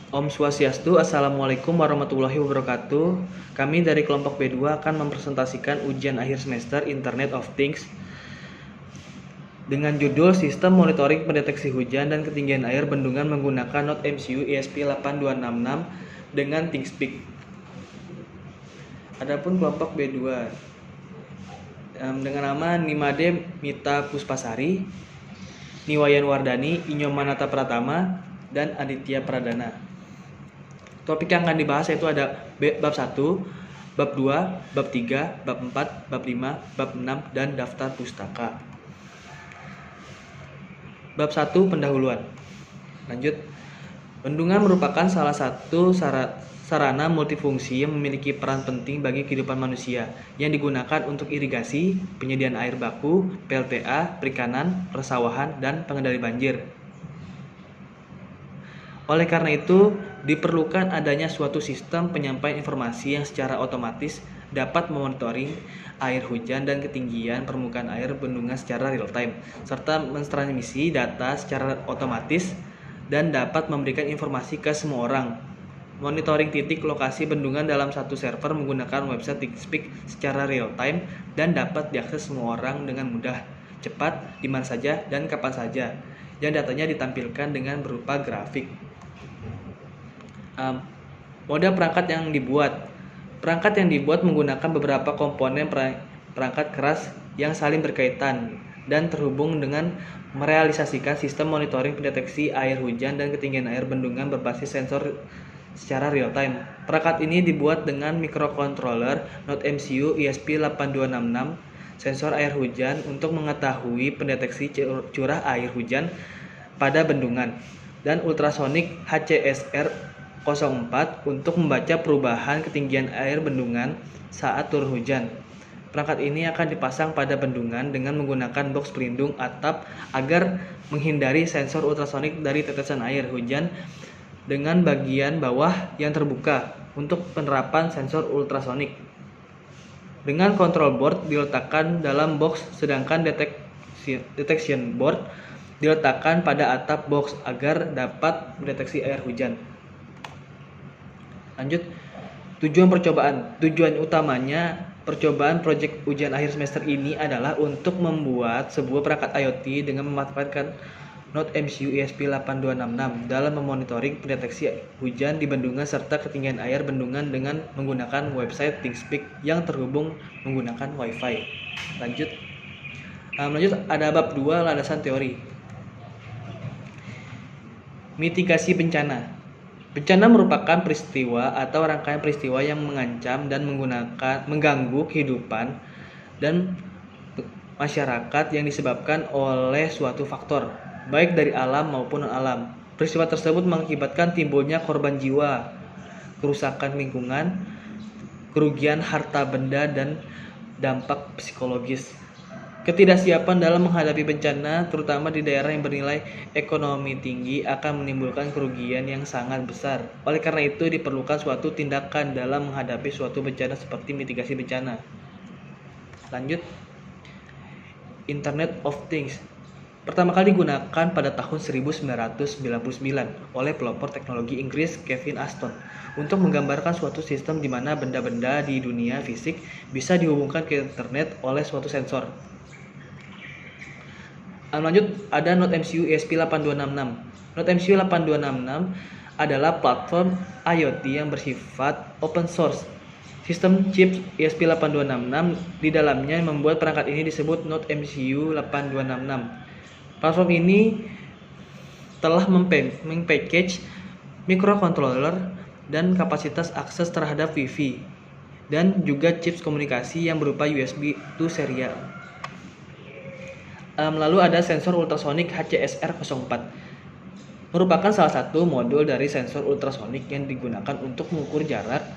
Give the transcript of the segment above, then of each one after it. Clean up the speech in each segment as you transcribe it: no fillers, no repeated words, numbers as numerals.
Om Swastiastu, Assalamualaikum warahmatullahi wabarakatuh. Kami dari kelompok B2 akan mempresentasikan ujian akhir semester Internet of Things dengan judul Sistem Monitoring Pendeteksi Hujan dan Ketinggian Air Bendungan menggunakan Node MCU ESP8266 dengan ThingSpeak. Adapun kelompok B2 dengan nama Nimade Mita Puspasari, Niwayan Wardani, Inyomanata Pratama, dan Aditya Pradana. Topik yang akan dibahas yaitu ada bab 1, bab 2, bab 3, bab 4, bab 5, bab 6, dan daftar pustaka. Bab 1, pendahuluan. Lanjut. Bendungan merupakan salah satu sarana multifungsi yang memiliki peran penting bagi kehidupan manusia, yang digunakan untuk irigasi, penyediaan air baku, PLTA, perikanan, persawahan, dan pengendali banjir. Oleh karena itu, diperlukan adanya suatu sistem penyampaian informasi yang secara otomatis dapat memonitoring air hujan dan ketinggian permukaan air bendungan secara real time, serta mentransmisi data secara otomatis dan dapat memberikan informasi ke semua orang. Monitoring titik lokasi bendungan dalam satu server menggunakan website ThingSpeak secara real time dan dapat diakses semua orang dengan mudah, cepat, di mana saja, dan kapan saja, yang datanya ditampilkan dengan berupa grafik. Mode perangkat yang dibuat. Perangkat yang dibuat menggunakan beberapa komponen perangkat keras yang saling berkaitan dan terhubung dengan merealisasikan sistem monitoring pendeteksi air hujan dan ketinggian air bendungan berbasis sensor secara real time. Perangkat ini dibuat dengan microcontroller Node MCU ESP8266, sensor air hujan untuk mengetahui pendeteksi curah air hujan pada bendungan, dan ultrasonic HCSR 04 untuk membaca perubahan ketinggian air bendungan saat turun hujan. Perangkat ini akan dipasang pada bendungan dengan menggunakan box pelindung atap agar menghindari sensor ultrasonik dari tetesan air hujan dengan bagian bawah yang terbuka untuk penerapan sensor ultrasonik. Dengan control board diletakkan dalam box, sedangkan detection board diletakkan pada atap box agar dapat mendeteksi air hujan. Lanjut, tujuan percobaan. Tujuan utamanya percobaan proyek ujian akhir semester ini adalah untuk membuat sebuah perangkat IoT dengan memanfaatkan Node MCU ESP8266 dalam memonitoring pendeteksi hujan di bendungan serta ketinggian air bendungan dengan menggunakan website ThingSpeak yang terhubung menggunakan Wi-Fi. Lanjut ada bab 2, landasan teori. Mitigasi bencana. Bencana merupakan peristiwa atau rangkaian peristiwa yang mengancam dan mengganggu kehidupan dan masyarakat yang disebabkan oleh suatu faktor, baik dari alam maupun non-alam. Peristiwa tersebut mengakibatkan timbulnya korban jiwa, kerusakan lingkungan, kerugian harta benda, dan dampak psikologis. Ketidaksiapan dalam menghadapi bencana, terutama di daerah yang bernilai ekonomi tinggi, akan menimbulkan kerugian yang sangat besar. Oleh karena itu, diperlukan suatu tindakan dalam menghadapi suatu bencana seperti mitigasi bencana. Lanjut, Internet of Things. Pertama kali digunakan pada tahun 1999 oleh pelopor teknologi Inggris Kevin Ashton untuk menggambarkan suatu sistem di mana benda-benda di dunia fisik bisa dihubungkan ke internet oleh suatu sensor. Lanjut, ada Node MCU ESP8266. Node MCU 8266 adalah platform IoT yang bersifat open source. Sistem chip ESP8266 di dalamnya membuat perangkat ini disebut Node MCU 8266. Platform ini telah mempackage microcontroller dan kapasitas akses terhadap Wi-Fi dan juga chips komunikasi yang berupa USB to serial. Lalu ada sensor ultrasonik HCSR 04. Merupakan salah satu modul dari sensor ultrasonik yang digunakan untuk mengukur jarak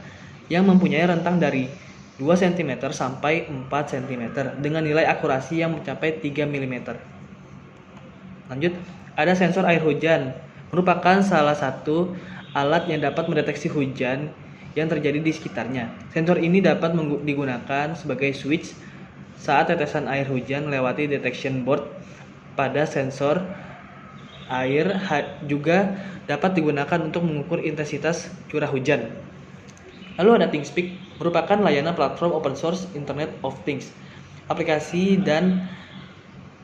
yang mempunyai rentang dari 2 cm sampai 4 cm dengan nilai akurasi yang mencapai 3 mm. Lanjut, ada sensor air hujan. Merupakan salah satu alat yang dapat mendeteksi hujan yang terjadi di sekitarnya. Sensor ini dapat digunakan sebagai switch saat tetesan air hujan melewati detection board pada sensor air juga dapat digunakan untuk mengukur intensitas curah hujan. Lalu ada ThingSpeak, merupakan layanan platform open source Internet of Things, aplikasi dan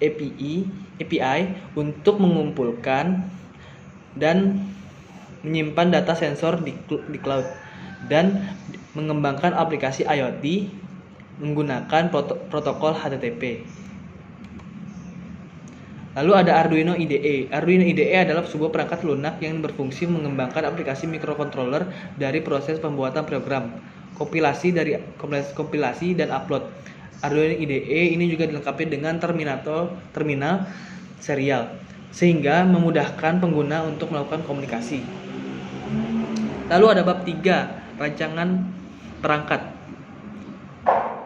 API untuk mengumpulkan dan menyimpan data sensor di cloud dan mengembangkan aplikasi IoT menggunakan protokol HTTP. Lalu ada Arduino IDE. Arduino IDE adalah sebuah perangkat lunak yang berfungsi mengembangkan aplikasi microcontroller dari proses pembuatan program, kompilasi dan upload. Arduino IDE ini juga dilengkapi dengan terminal serial, sehingga memudahkan pengguna untuk melakukan komunikasi. Lalu ada bab 3, rancangan perangkat.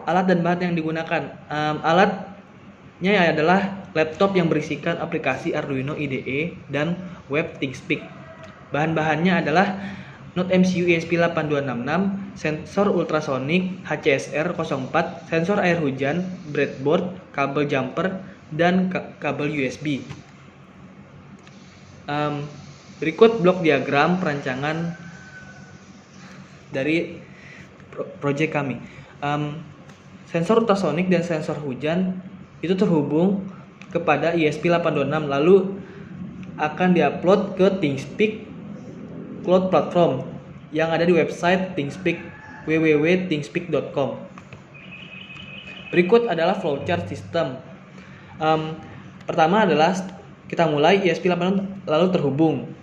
Alat dan bahan yang digunakan. Alatnya adalah laptop yang berisikan aplikasi Arduino IDE dan web ThingSpeak. Bahan-bahannya adalah Node MCU ESP8266, sensor ultrasonik HCSR04, sensor air hujan, breadboard, kabel jumper, dan kabel USB. Berikut blok diagram perancangan dari proyek kami. Sensor ultrasonik dan sensor hujan itu terhubung kepada ESP8266, lalu akan diupload ke ThingSpeak Cloud Platform yang ada di website ThingSpeak www.thingspeak.com. Berikut adalah flowchart sistem. Pertama adalah kita mulai ESP8266 lalu terhubung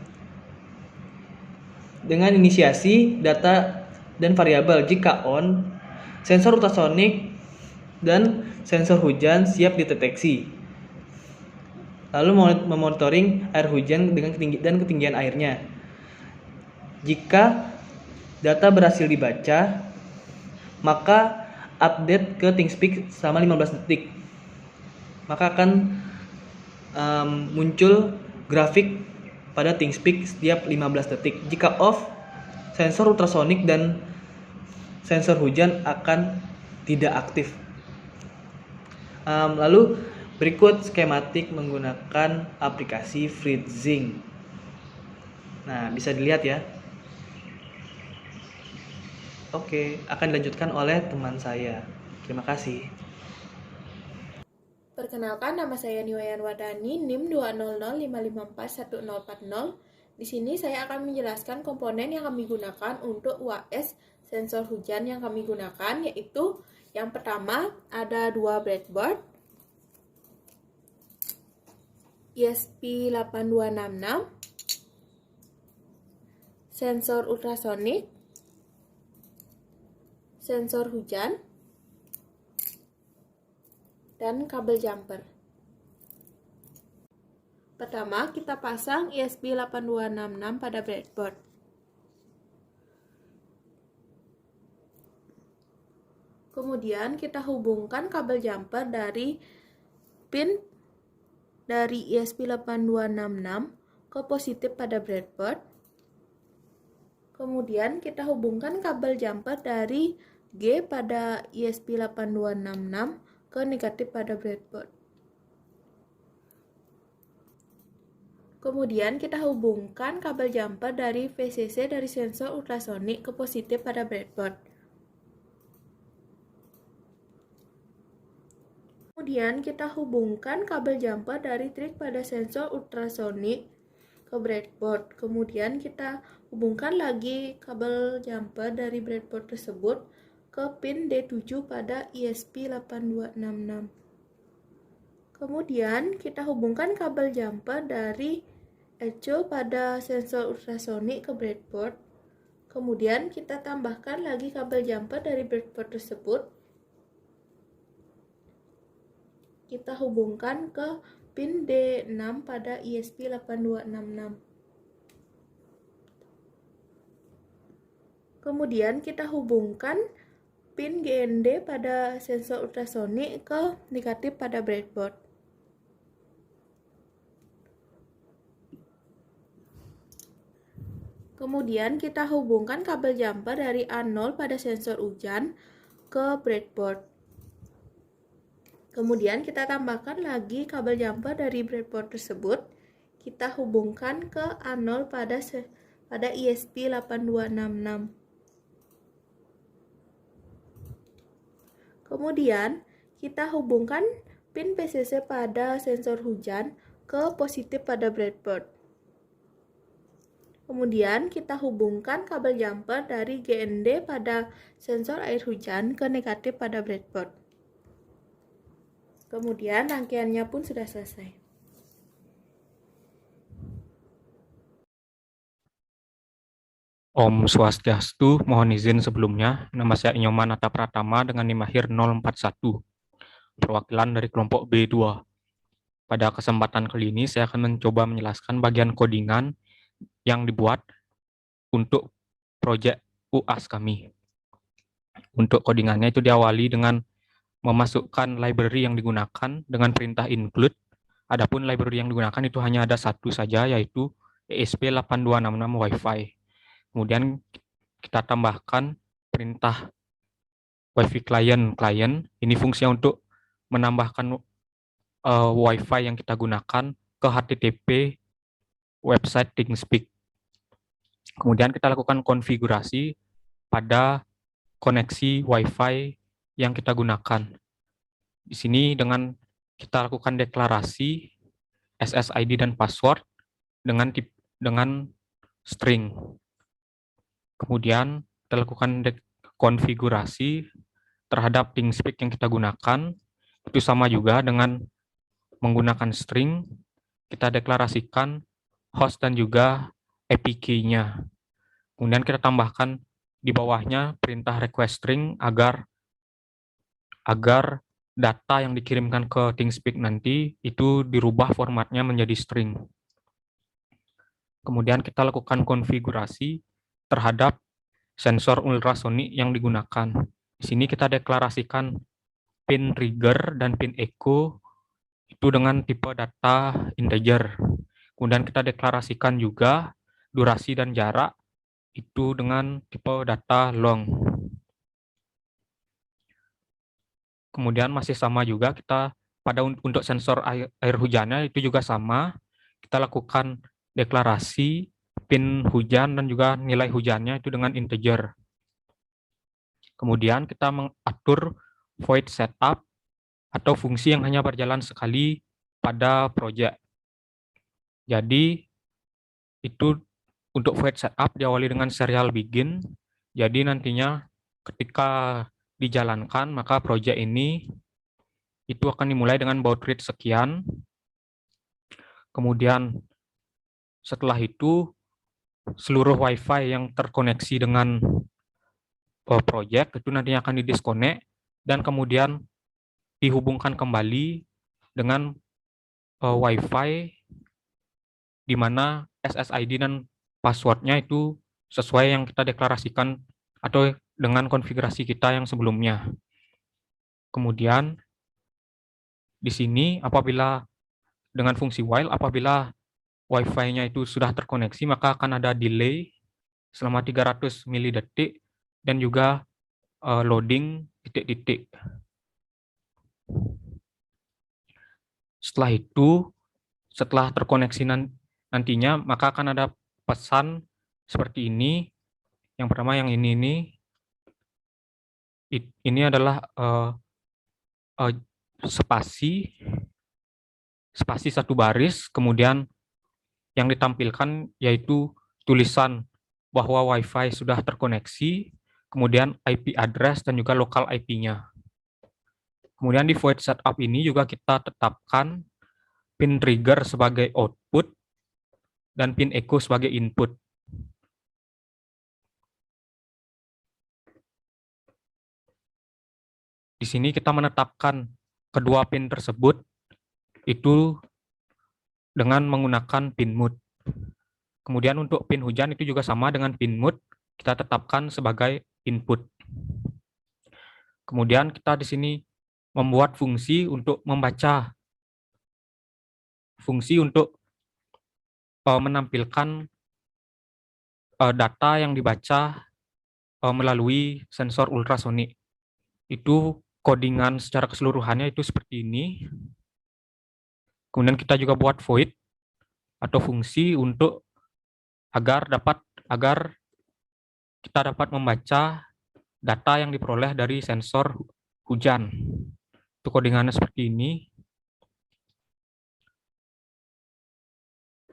dengan inisiasi data dan variabel. Jika on, sensor ultrasonik dan sensor hujan siap dideteksi. Lalu memonitoring air hujan dengan ketinggian airnya. Jika data berhasil dibaca, maka update ke ThingSpeak selama 15 detik. Maka akan muncul grafik pada ThingSpeak setiap 15 detik. Jika off, sensor ultrasonik dan sensor hujan akan tidak aktif. Lalu berikut skematik menggunakan aplikasi FreeZing. Nah, bisa dilihat ya. Oke, akan dilanjutkan oleh teman saya. Terima kasih. Perkenalkan, nama saya Niwayan Wardani, NIM 200554140. Di sini saya akan menjelaskan komponen yang kami gunakan untuk UAS sensor hujan yang kami gunakan, yaitu yang pertama ada 2 breadboard, ESP8266, sensor ultrasonik, sensor hujan, dan kabel jumper. Pertama, kita pasang ESP8266 pada breadboard. Kemudian kita hubungkan kabel jumper dari pin dari ESP8266 ke positif pada breadboard. Kemudian kita hubungkan kabel jumper dari G pada ESP8266 ke negatif pada breadboard. Kemudian kita hubungkan kabel jumper dari VCC dari sensor ultrasonik ke positif pada breadboard. Kemudian kita hubungkan kabel jumper dari trig pada sensor ultrasonik ke breadboard. Kemudian kita hubungkan lagi kabel jumper dari breadboard tersebut ke pin D7 pada ESP8266. Kemudian kita hubungkan kabel jumper dari echo pada sensor ultrasonik ke breadboard. Kemudian kita tambahkan lagi kabel jumper dari breadboard tersebut. Kita hubungkan ke pin D6 pada ESP8266. Kemudian kita hubungkan pin GND pada sensor ultrasonik ke negatif pada breadboard. Kemudian kita hubungkan kabel jumper dari A0 pada sensor hujan ke breadboard. Kemudian kita tambahkan lagi kabel jumper dari breadboard tersebut kita hubungkan ke A0 pada ISP 8266. Kemudian, kita hubungkan pin PCC pada sensor hujan ke positif pada breadboard. Kemudian, kita hubungkan kabel jumper dari GND pada sensor air hujan ke negatif pada breadboard. Kemudian, rangkaiannya pun sudah selesai. Om Swastiastu, mohon izin sebelumnya. Nama saya Nyoman Atta Pratama dengan NIM akhir 041, perwakilan dari kelompok B2. Pada kesempatan kali ini, saya akan mencoba menjelaskan bagian codingan yang dibuat untuk proyek UAS kami. Untuk codingannya itu diawali dengan memasukkan library yang digunakan dengan perintah include. Adapun library yang digunakan itu hanya ada satu saja, yaitu ESP8266 Wi-Fi. Kemudian kita tambahkan perintah Wi-Fi client. Ini fungsinya untuk menambahkan Wi-Fi yang kita gunakan ke HTTP website ThingSpeak. Kemudian kita lakukan konfigurasi pada koneksi Wi-Fi yang kita gunakan. Di sini dengan kita lakukan deklarasi SSID dan password dengan string. Kemudian kita lakukan konfigurasi terhadap ThingSpeak yang kita gunakan. Itu sama juga dengan menggunakan string, kita deklarasikan host dan juga API-nya. Kemudian kita tambahkan di bawahnya perintah request string agar data yang dikirimkan ke ThingSpeak nanti itu dirubah formatnya menjadi string. Kemudian kita lakukan konfigurasi terhadap sensor ultrasonik yang digunakan. Di sini kita deklarasikan pin trigger dan pin echo itu dengan tipe data integer. Kemudian kita deklarasikan juga durasi dan jarak itu dengan tipe data long. Kemudian masih sama juga kita untuk sensor air hujannya itu juga sama. Kita lakukan deklarasi pin hujan dan juga nilai hujannya itu dengan integer. Kemudian kita mengatur void setup atau fungsi yang hanya berjalan sekali pada project. Jadi itu untuk void setup diawali dengan serial begin. Jadi nantinya ketika dijalankan maka project ini itu akan dimulai dengan baud rate sekian. Kemudian setelah itu seluruh Wi-Fi yang terkoneksi dengan project itu nantinya akan didisconnect dan kemudian dihubungkan kembali dengan Wi-Fi di mana SSID dan passwordnya itu sesuai yang kita deklarasikan atau dengan konfigurasi kita yang sebelumnya. Kemudian di sini apabila dengan fungsi while apabila Wi-Fi-nya itu sudah terkoneksi maka akan ada delay selama 300 milidetik dan juga loading titik-titik. Setelah itu, setelah terkoneksi nantinya, maka akan ada pesan seperti ini. Yang pertama yang ini adalah spasi satu baris, kemudian yang ditampilkan yaitu tulisan bahwa Wi-Fi sudah terkoneksi, kemudian IP address dan juga local IP-nya. Kemudian di void setup ini juga kita tetapkan pin trigger sebagai output dan pin echo sebagai input. Di sini kita menetapkan kedua pin tersebut itu dengan menggunakan pin mode. Kemudian untuk pin hujan itu juga sama dengan pin mode, kita tetapkan sebagai input. Kemudian kita di sini membuat fungsi untuk membaca, fungsi untuk menampilkan data yang dibaca melalui sensor ultrasonik. Itu codingan secara keseluruhannya itu seperti ini. Kemudian kita juga buat void atau fungsi untuk agar kita dapat membaca data yang diperoleh dari sensor hujan. Itu codingannya seperti ini.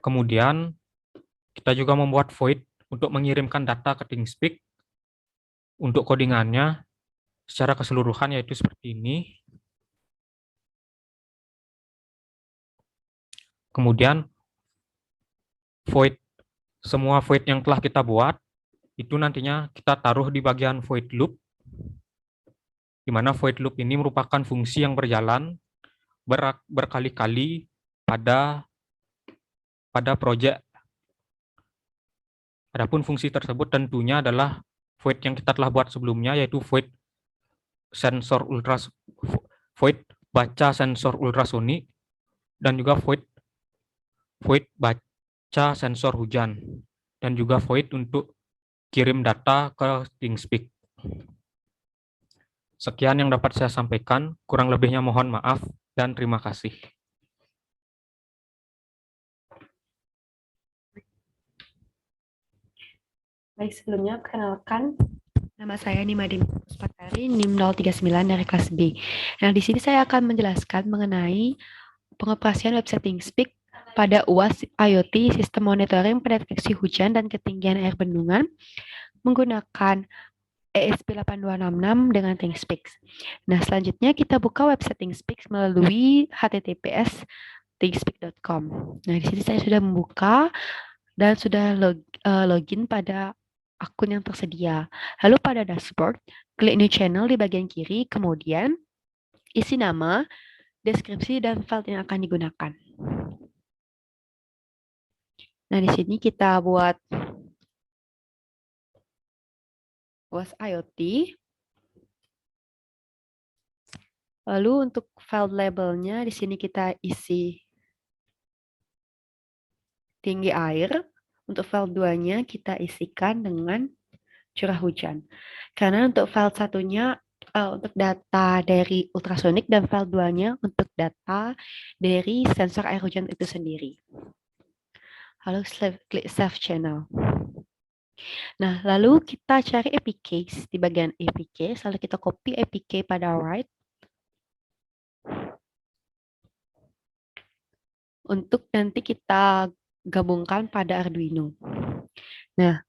Kemudian kita juga membuat void untuk mengirimkan data ke ThingSpeak. Untuk codingannya secara keseluruhan yaitu seperti ini. Kemudian semua void yang telah kita buat itu nantinya kita taruh di bagian void loop, di mana void loop ini merupakan fungsi yang berjalan berkali-kali pada project. Adapun fungsi tersebut tentunya adalah void yang kita telah buat sebelumnya, yaitu void baca sensor ultrasonik dan juga void baca sensor hujan, dan juga void untuk kirim data ke ThingSpeak. Sekian yang dapat saya sampaikan, kurang lebihnya mohon maaf dan terima kasih. Baik, sebelumnya perkenalkan, nama saya Nima Puspatari, NIM 039 dari kelas B. Nah, di sini saya akan menjelaskan mengenai pengoperasian website ThingSpeak pada UAS IoT Sistem Monitoring Pendeteksi Hujan dan Ketinggian Air Bendungan menggunakan ESP8266 dengan ThingSpeak. Nah, selanjutnya kita buka website ThingSpeak melalui https://thingspeak.com. Nah, di sini saya sudah membuka dan sudah login pada akun yang tersedia. Lalu pada dashboard, klik new channel di bagian kiri, kemudian isi nama, deskripsi, dan file yang akan digunakan. Nah, di sini kita buat UAS IoT. Lalu untuk file labelnya, di sini kita isi tinggi air. Untuk file 2-nya kita isikan dengan curah hujan. Karena untuk file satunya untuk data dari ultrasonik dan file 2-nya untuk data dari sensor air hujan itu sendiri. Lalu klik Save Channel. Nah, lalu kita cari APKs di bagian APK, lalu kita copy APK pada right. Untuk nanti kita gabungkan pada Arduino. Nah,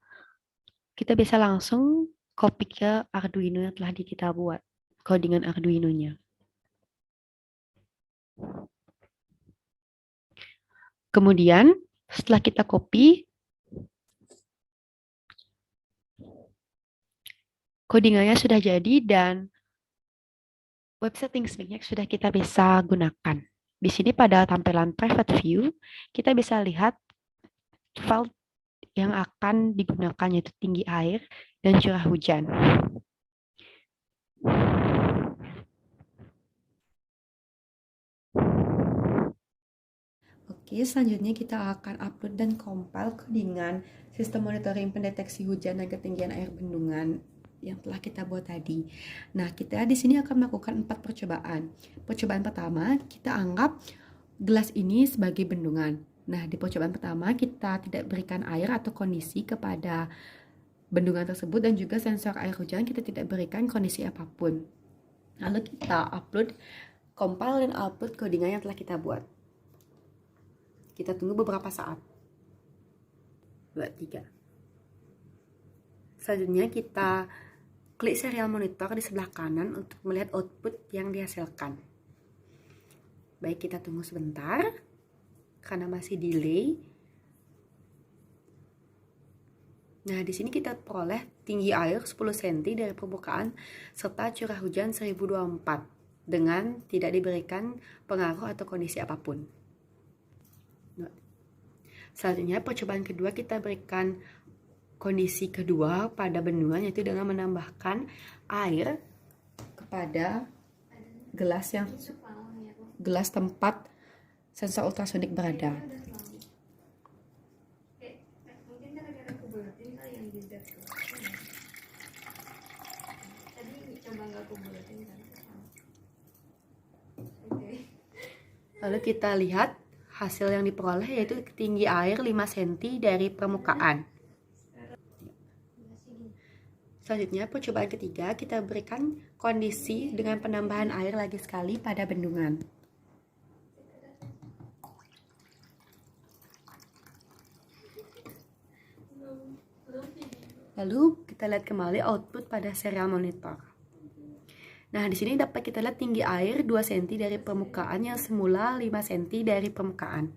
kita bisa langsung copy ke Arduino yang telah kita buat, codingan Arduino-nya. Kemudian, setelah kita copy, codingannya sudah jadi dan website ThingSpeak sudah kita bisa gunakan. Di sini pada tampilan private view, kita bisa lihat file yang akan digunakan yaitu tinggi air dan curah hujan. Oke, selanjutnya kita akan upload dan compile codingan sistem monitoring pendeteksi hujan dan ketinggian air bendungan yang telah kita buat tadi. Nah, kita di sini akan melakukan 4 percobaan. Percobaan pertama, kita anggap gelas ini sebagai bendungan. Nah, di percobaan pertama kita tidak berikan air atau kondisi kepada bendungan tersebut dan juga sensor air hujan kita tidak berikan kondisi apapun. Lalu kita compile dan output codingan yang telah kita buat. Kita tunggu beberapa saat. 2, 3. Selanjutnya kita klik serial monitor di sebelah kanan untuk melihat output yang dihasilkan. Baik, kita tunggu sebentar karena masih delay. Nah, di sini kita peroleh tinggi air 10 cm dari permukaan serta curah hujan 1024 dengan tidak diberikan pengaruh atau kondisi apapun. Selanjutnya, percobaan kedua kita berikan kondisi kedua pada bendungan, yaitu dengan menambahkan air kepada gelas tempat sensor ultrasonik berada. Lalu kita lihat hasil yang diperoleh yaitu tinggi air 5 cm dari permukaan. Selanjutnya, percobaan ketiga, kita berikan kondisi dengan penambahan air lagi sekali pada bendungan. Lalu kita lihat kembali output pada serial monitor. Nah, di sini dapat kita lihat tinggi air 2 cm dari permukaan yang semula 5 cm dari permukaan.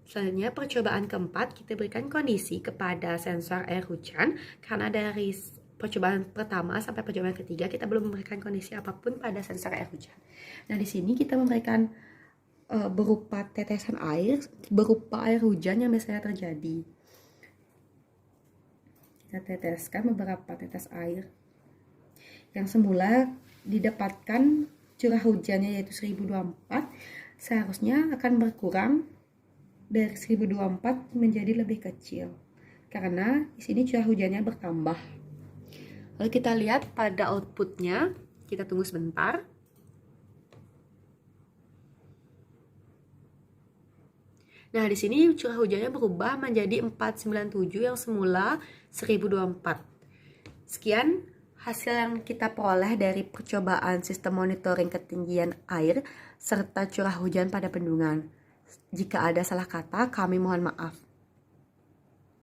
Selanjutnya, percobaan keempat, kita berikan kondisi kepada sensor air hujan, karena dari percobaan pertama sampai percobaan ketiga kita belum memberikan kondisi apapun pada sensor air hujan. Nah, di sini kita memberikan berupa tetesan air, berupa air hujan yang biasanya terjadi. Kita teteskan beberapa tetes air yang semula didapatkan curah hujannya yaitu 1024, seharusnya akan berkurang dari 1024 menjadi lebih kecil karena di sini curah hujannya bertambah. Lalu kita lihat pada outputnya, kita tunggu sebentar. Nah, di sini curah hujannya berubah menjadi 497 yang semula 1024. Sekian hasil yang kita peroleh dari percobaan sistem monitoring ketinggian air serta curah hujan pada bendungan. Jika ada salah kata, kami mohon maaf.